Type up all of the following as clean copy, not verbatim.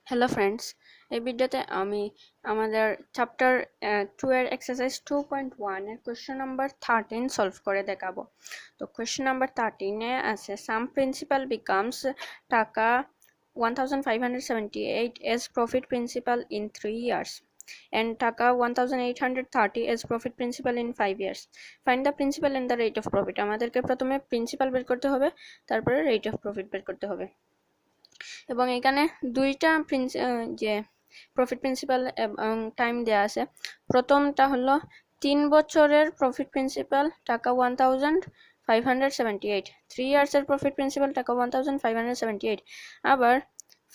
Hello friends, এই ভিডিওতে আমি আমাদের চ্যাপ্টার 2 এর এক্সারসাইজ 2.1 এর কোশ্চেন নাম্বার 13 সলভ করে দেখাবো। তো কোশ্চেন নাম্বার 13 এ আছে সাম প্রিন্সিপাল বিকামস টাকা 1578 as profit principal in 3 years and টাকা 1830 as profit principal in 5 years. Find the principal and the rate of profit. আমাদেরকে প্রথমে প্রিন্সিপাল বের করতে হবে, তারপরে রেট অফ প্রফিট বের করতে হবে। এবং এখানে দুইটা যে প্রফিট প্রিন্সিপাল এবং টাইম দেয়া আছে। প্রথমটা হলো 3 বছরের প্রফিট প্রিন্সিপাল টাকা 1578, 3 ইয়ার্সের প্রফিট প্রিন্সিপাল টাকা 1578। আবার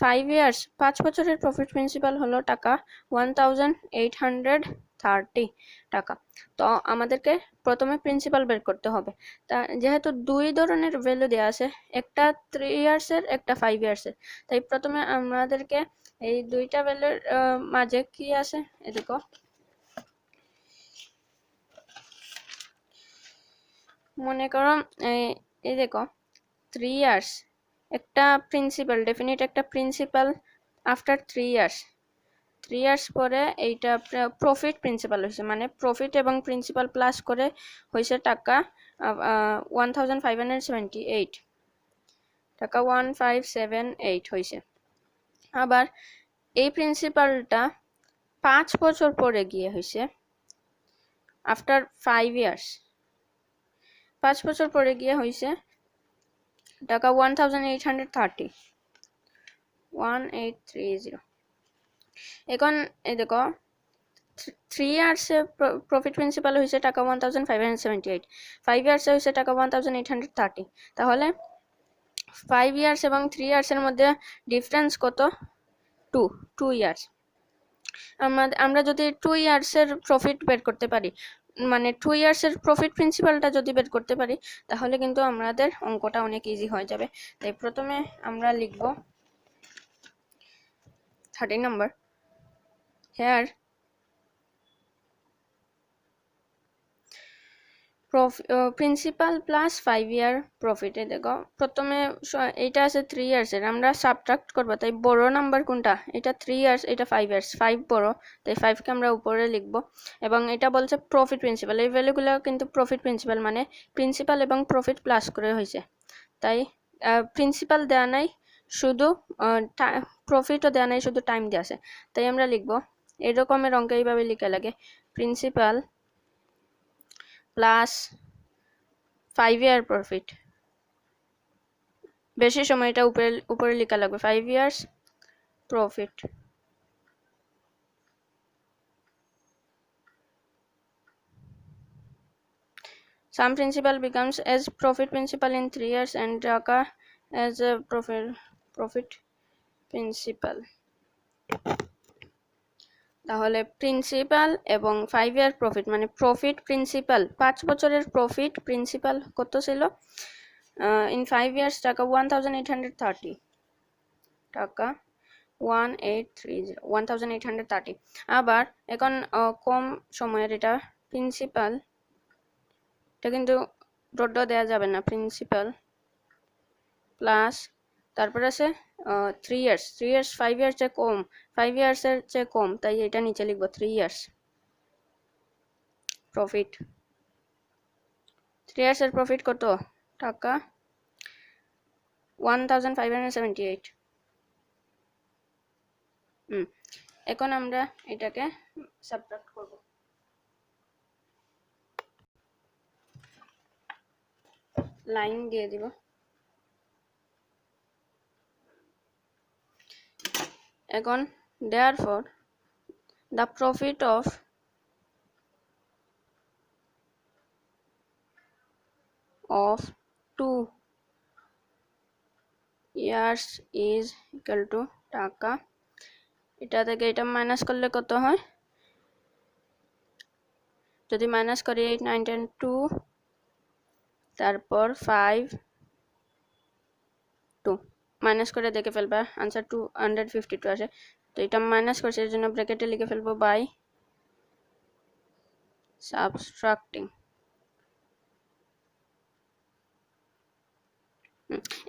5 ইয়ার্স 5 বছরের প্রফিট প্রিন্সিপাল হলো টাকা 1830 টাকা। তো আমাদেরকে প্রথমে প্রিন্সিপাল বের করতে হবে। তা যেহেতু দুই ধরনের ভ্যালু দেওয়া আছে, একটা 3 ইয়ার্সের একটা 5 ইয়ার্সের, তাই প্রথমে আমাদেরকে এই দুইটা ভ্যালুর মাঝে কি আছে দেখো। মনে করো এই দেখো 3 ইয়ার্স একটা প্রিন্সিপাল, ডেফিনিট একটা প্রিন্সিপাল আফটার 3 ইয়ার্স। 3 ইয়ার্স পরে এইটা প্রফিট প্রিন্সিপাল হয়েছে, মানে প্রফিট এবং প্রিন্সিপাল প্লাস করে হয়েছে টাকা 1578 টাকা 1578 হয়েছে। আবার এই প্রিন্সিপালটা 5 বছর পরে গিয়ে হয়েছে আফটার 5 ইয়ার্স, 5 বছর পরে গিয়ে হয়েছে টাকা 1830। এখন এই দেখো 3 ইয়ার্সে প্রফিট প্রিন্সিপাল হয়েছে টাকা 1578, 5 ইয়ার্সে হয়েছে টাকা 1830। তাহলে 5 ইয়ার্স এবং 3 ইয়ার্সের মধ্যে ডিফারেন্স কত? 2 ইয়ার্স। আমরা যদি 2 ইয়ার্সের প্রফিট বের করতে পারি, মানে 2 ইয়ার্সের প্রফিট প্রিন্সিপালটা যদি বের করতে পারি, তাহলে কিন্তু আমাদের অঙ্কটা অনেক ইজি হয়ে যাবে। তাই প্রথমে আমরা লিখব 13 number. Here principal plus 5 year profit. দেখো প্রথমে এইটা আছে 3 ইয়ার্সের, আমরা সাবট্রাক্ট করবো। তাই বড় নাম্বার কোনটা? এটা 3 ইয়ার্স, এটা 5 ইয়ার্স, 5 বড়, তাই 5কে আমরা উপরে লিখবো। এবং এটা বলছে প্রফিট প্রিন্সিপাল, এই ভ্যালুগুলো কিন্তু প্রফিট প্রিন্সিপাল, মানে প্রিন্সিপাল এবং প্রফিট প্লাস করে হয়েছে। তাই প্রিন্সিপাল দেওয়া নাই, শুধু প্রফিটও দেওয়া নাই, শুধু টাইম দেওয়া আছে। তাই আমরা লিখবো এরকমের অঙ্ক এইভাবে লিখে লাগে, প্রিন্সিপাল প্লাস 5 ইয়ার প্রফিট। বেশি সময়টা উপরে লেখা লাগবে, 5 years profit. Some principal becomes as profit principal in 3 years and টাকা as a profit principal. তাহলে প্রিন্সিপাল এবং 5 ইয়ার প্রফিট, মানে প্রফিট প্রিন্সিপাল 5 বছরের প্রফিট প্রিন্সিপাল কত ছিল? in 5 years টাকা 1830 টাকা 1830। আবার এখন কম সময়ের এটা প্রিন্সিপাল, এটা কিন্তু ডট দেওয়া যাবে না, প্রিন্সিপাল প্লাস তারপর আছে 3 ইয়ার্স, 3 ইয়ার্স 5 ইয়ার্স চেয়ে কম, 5 ইয়ার্সের চেয়ে কম, তাই এটা নিচে লিখবো 3 ইয়ার্স প্রফিট। 3 ইয়ার্সের প্রফিট কত? টাকা 1578। এখন আমরা এটাকে সাবট্রাক্ট করব। লাইন দিয়ে দিব। এখন therefore the profit of of 2 years is equal to টাকা, এটা থেকে এটা মাইনাস করলে কত হয়? যদি মাইনাস করি 8 9 10 2, তারপর 5 2 মাইনাস করে দেখে ফেলবা, आंसर 252 আসে। তো এটা মাইনাস করছে, এর জন্য ব্র্যাকেটে লিখে ফেলবো বাই সাবট্রাক্টিং।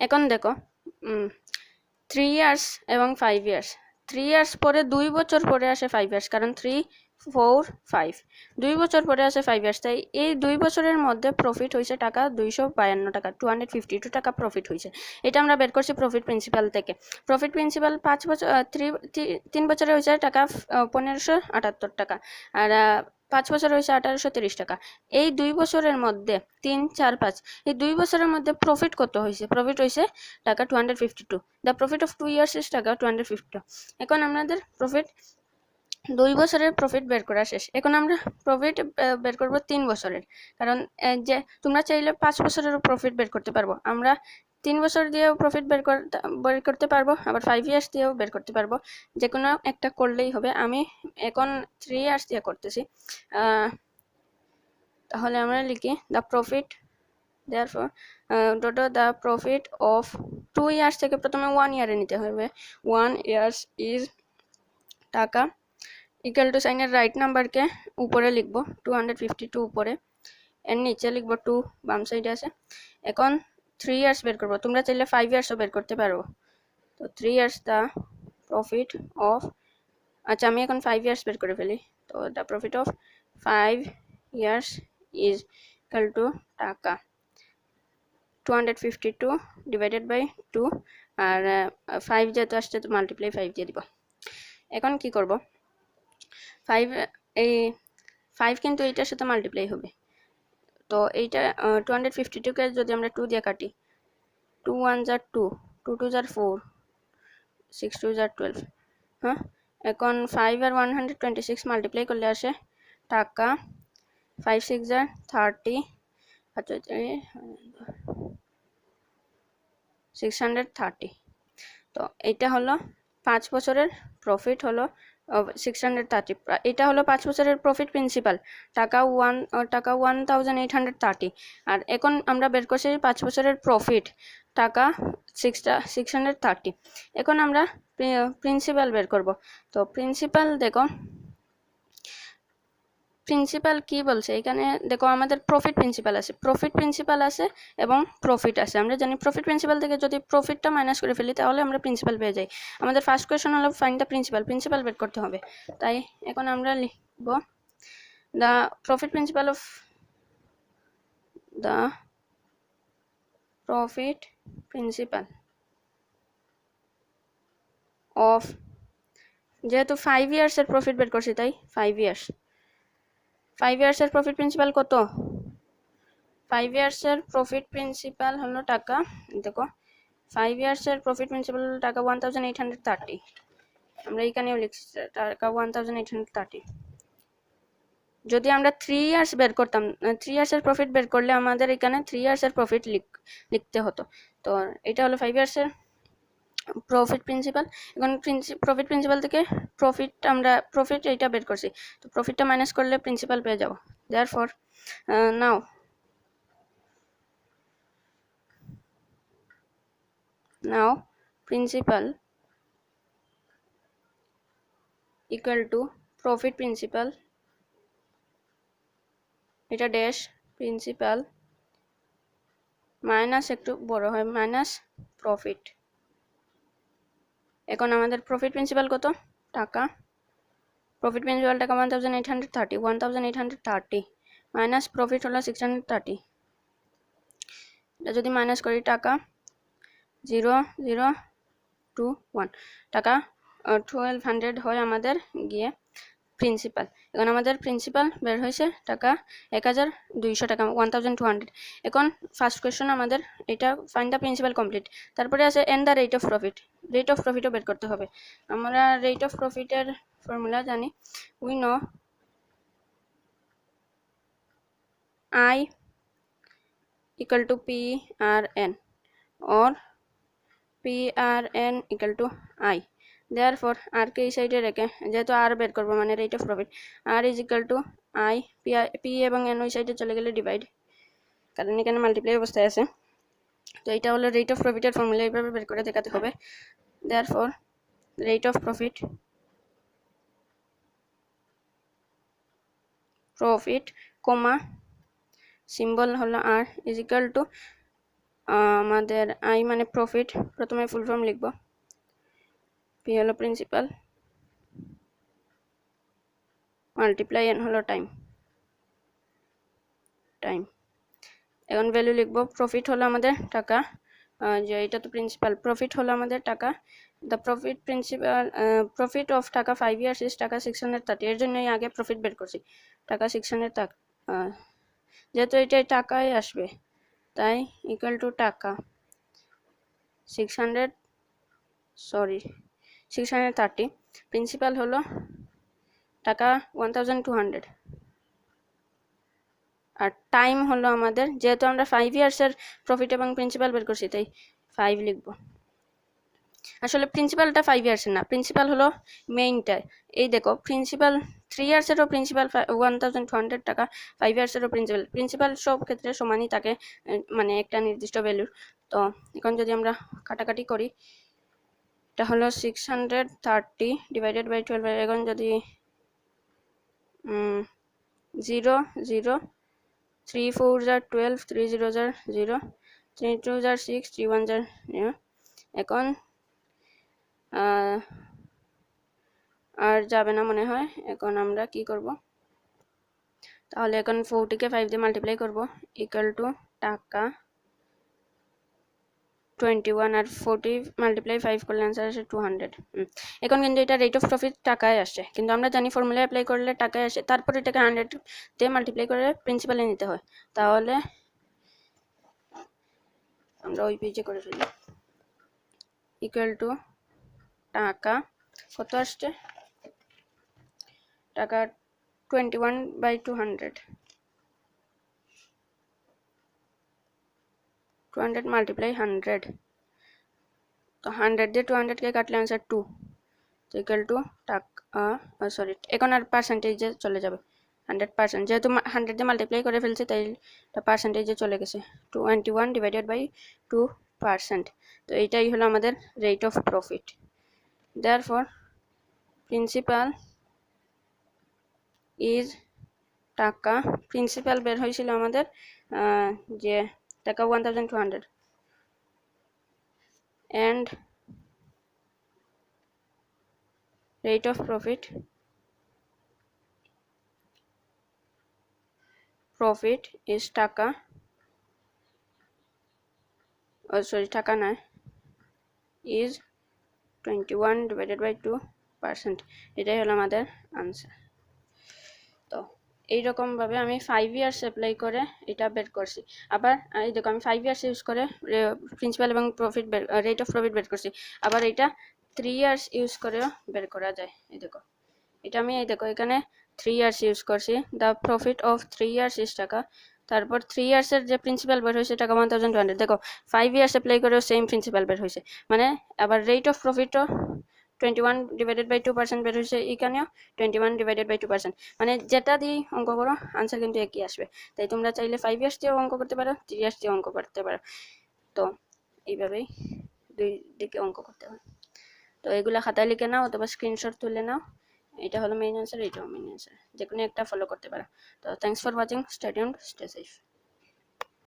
এখন দেখো 3 ইয়ার্স এবং 5 ইয়ার্স, 3 ইয়ার্স পরে 2 বছর পরে আসে 5 ইয়ার্স, কারণ 3 4 5 2 বছর পরে আসে 5 ইয়ার্স। তাই এই 2 বছরের মধ্যে প্রফিট হয়েছে টাকা 252 টাকা, 252 টাকা প্রফিট হয়েছে। এটা আমরা বের করছি প্রফিট প্রিন্সিপাল থেকে। প্রফিট প্রিন্সিপাল 5 বছর 3 বছরে হয়েছে টাকা 1578 টাকা, আর 5 বছর হয়েছে 1830 টাকা। এই 2 বছরের মধ্যে 3 4 5 এই 2 বছরের মধ্যে প্রফিট কত হয়েছে? প্রফিট হয়েছে টাকা 252। The profit of 2 years is টাকা 252। এখন আমাদের প্রফিট 2 বছরের প্রফিট বের করা শেষ। এখন আমরা প্রফিট বের করব 3 বছরের, কারণ যে তোমরা চাইলে 5 বছরেরও প্রফিট বের করতে পারবো। আমরা 3 বছর দিয়েও প্রফিট বের করতে পারবো, আবার 5 ইয়ার্স দিয়েও বের করতে পারবো। যে কোনো একটা করলেই হবে। আমি এখন 3 ইয়ার্স দিয়ে করতেছি। তাহলে আমরা লিখি the profit, therefore the profit of 2 years থেকে প্রথমে 1 ইয়ারে নিতে হবে। 1 years is টাকা ইকুয়াল টু সাইনের রাইট নাম্বারকে উপরে লিখবো 252 উপরে, এর নিচে লিখবো 2 বাম সাইডে আছে। এখন 3 ইয়ার্স বের করবো। তোমরা চাইলে 5 ইয়ার্সও বের করতে পারবো। তো 3 ইয়ার্স দ্য প্রফিট অফ, আচ্ছা আমি এখন 5 ইয়ার্স বের করে ফেলি। তো the profit of 5 years is equal to টাকা 252 ডিভাইডেড বাই 2, আর 5 যেহেতু আসছে তো মাল্টিপ্লাই 5 দিয়ে দিব। এখন কি করব, 5 এই 5 কিন্তু এইটার সাথে মাল্টিপ্লাই হবে। তো এইটা 252কে যদি আমরা 2 দিয়ে কাটি, 2 1 যা 2, 2 2 যা 4, 6 2 যা 12। হ্যাঁ, এখন 5 আর 126 মাল্টিপ্লাই করলে আসে টাকা 5 6 যা 30, আচ্ছা 630। তো এটা হলো 5 বছরের প্রফিট হলো 630। এটা হলো 5 বছরের প্রফিট প্রিন্সিপাল টাকা 1830। আর এখন আমরা বের করছি 5 বছরের প্রফিট টাকা 630। এখন আমরা প্রিন্সিপাল বের করব। তো প্রিন্সিপাল দেখো, প্রিন্সিপাল কি বলছে এখানে দেখো, আমাদের প্রফিট প্রিন্সিপাল আছে এবং প্রফিট আছে। আমরা জানি প্রফিট প্রিন্সিপাল থেকে যদি প্রফিটটা মাইনাস করে ফেলি তাহলে আমরা প্রিন্সিপাল পেয়ে যাই। আমাদের ফার্স্ট কোয়েশ্চন হলো ফাইন্ড দ্য প্রিন্সিপাল বের করতে হবে। তাই এখন আমরা লিখব দ্য প্রফিট প্রিন্সিপাল অফ, যেহেতু 5 ইয়ার্সের প্রফিট বের করছি তাই 5 ইয়ার্সের প্রফিট প্রিন্সিপাল কত? 5 ইয়ার্সের প্রফিট প্রিন্সিপাল হলো টাকা, দেখো 5 ইয়ার্সের প্রফিট প্রিন্সিপাল হলো টাকা 1830। আমরা এখানেও লিখছি টাকা 1830। যদি আমরা 3 ইয়ার্স বের করতাম, 3 ইয়ার্সের প্রফিট বের করলে আমাদের এখানে 3 ইয়ার্সের প্রফিট লিখতে হতো। তো এটা হলো 5 ইয়ার্সের প্রফিট প্রিন্সিপাল। এখন প্রফিট প্রিন্সিপাল থেকে প্রফিট এইটা বের করছি, তো প্রফিটটা মাইনাস করলে প্রিন্সিপাল পেয়ে যাবো। Therefore now principal equal to profit principal, এটা ড্যাশ প্রিন্সিপাল মাইনাস একটু বড় হয় মাইনাস প্রফিট। এখন আমাদের প্রফিট প্রিন্সিপাল কত? টাকা, প্রফিট প্রিন্সিপাল টাকা 1830 মাইনাস প্রফিট হলো 630। এটা যদি মাইনাস করি টাকা 0021 টাকা 1200 হয় আমাদের গিয়ে প্রিন্সিপাল। এখন আমাদের প্রিন্সিপাল বের হয়েছে টাকা 1200 টাকা 1200। এখন ফার্স্ট কোয়েশ্চন আমাদের এটা ফাইন্ড দ্য প্রিন্সিপাল কমপ্লিট। তারপরে আছে এন্ড দ্য রেট অফ প্রফিটও বের করতে হবে। আমরা রেট অফ প্রফিটের ফর্মুলা জানি, we know I equal to PRN or PRN equal to I. Therefore R কে এই সাইডে রেখে, যেহেতু R বের করবো মানে rate of profit, R is equal to I, P এবং N ওই সাইডে চলে গেলে ডিভাইড, কারণ এখানে মাল্টিপ্লাই অবস্থায় আছে। তো এটা হলো রেট অফ প্রফিটের ফর্মুলা, এইভাবে বের করে দেখাতে হবে। Therefore rate of profit comma symbol হলো R is equal to আমাদের I মানে প্রফিট, প্রথমে ফুল ফর্ম লিখব P হলো প্রিন্সিপাল মাল্টিপ্লাই n হলো টাইম এখন ভ্যালু লিখব প্রফিট হলো আমাদের টাকা যে এটা তো প্রিন্সিপাল প্রফিট হলো আমাদের টাকা the profit principal profit of টাকা 5 ইয়ার্স ইজ টাকা 630 এর জন্যই আগে প্রফিট বের করছি টাকা 600 টাকা যেহেতু এটা টাকায় আসবে তাই ইকুয়াল টু টাকা 630 প্রিন্সিপাল হলো টাকা 1200 আর টাইম হলো আমাদের যেহেতু আমরা 5 ইয়ার্সের প্রফিট এবং প্রিন্সিপাল বের করছি তাই 5 লিখব আসলে প্রিন্সিপালটা 5 ইয়ার্সের না প্রিন্সিপাল হলো মেইনটা এই দেখো প্রিন্সিপাল 3 ইয়ার্সেরও প্রিন্সিপাল 1200 টাকা 5 ইয়ার্সেরও প্রিন্সিপাল সব ক্ষেত্রে সমানই থাকে মানে একটা নির্দিষ্ট ভ্যালুর তো এখন যদি আমরা কাটাকাটি করি এটা হলো 630 ডিভাইডেড বাই 12 এখন যদি 0 0 3 4 are 12 3 0 are 0 3 2 are 6 3 1 are 0 এখন আর যাবে না মনে হয় এখন আমরা কি করব তাহলে এখন 40 কে 5 দিয়ে মাল্টিপ্লাই করব ইকুয়াল টু টাকা 21 আর 40 মাল্টিপ্লাই 5 করলে आंसर আসে 200 এখন কিন্তু এটা রেট অফ প্রফিট টাকায় আসে কিন্তু আমরা জানি ফর্মুলা অ্যাপ্লাই করলে টাকায় আসে তারপর এটাকে 100 দিয়ে মাল্টিপ্লাই করে প্রিন্সিপালে নিতে হয় তাহলে আমরা ওই পেজে করে ফেলি ইকুয়াল টু টাকা কত আসছে টাকা 21/200 200 মাল্টিপ্লাই 100 তো 100 দিয়ে 200 কে কাটলে आंसर 2 তো ইকুয়াল টু টাকা সরি এখন আর পার্সেন্টেজে চলে যাবে 100% যেহেতু 100 দিয়ে মাল্টিপ্লাই করে ফেলছি তাই এটা পার্সেন্টেজে চলে গেছে 21 ডিভাইডেড বাই 2% তো এইটাই হলো আমাদের rate of profit therefore principal is টাকা প্রিন্সিপাল বের হয়েছিল আমাদের যে টাকা 1200 and rate of profit is টাকা টাকা না is 21 divided by 2% এটাই হলো আমাদের আনসার তো এইরকম ভাবে আমি 5 ইয়ার্স অ্যাপ্লাই করে এটা বের করছি আবার এই দেখো আমি 5 ইয়ার্স ইউজ করে প্রিন্সিপাল এবং প্রফিট রেট অফ প্রফিট বের করছি আবার এটা 3 ইয়ার্স ইউজ করেও বের করা যায় এই দেখো এটা আমি এই দেখো এখানে 3 ইয়ার্স ইউজ করছি the profit of 3 years is টাকা তারপর 3 ইয়ার্সের যে প্রিন্সিপাল বের হয়েছে টাকা 1200 দেখো 5 ইয়ার্স অ্যাপ্লাই করেও সেম প্রিন্সিপাল বের হয়েছে মানে আবার রেট অফ প্রফিটও 21 ডিভাইডেড বাই 2% বের হয়েছে এখানেও 21 ডিভাইডেড বাই 2% মানে যেটা দিয়ে অঙ্ক করো আনসার কিন্তু একই আসবে তাই তোমরা চাইলে 5 ইয়ার্স দিয়েও অঙ্ক করতে পারো 3 ইয়ার্স দিয়েও অঙ্ক করতে পারো তো এইভাবেই দুই দিকে অঙ্ক করতে হয় তো এগুলা খাতায় লিখে নাও অথবা স্ক্রিনশট তুলে নাও এটা হলো মেইন আনসার এটাও মেইন আনসার যে কোনো একটা ফলো করতে পারো তো thanks for watching stay tuned stay safe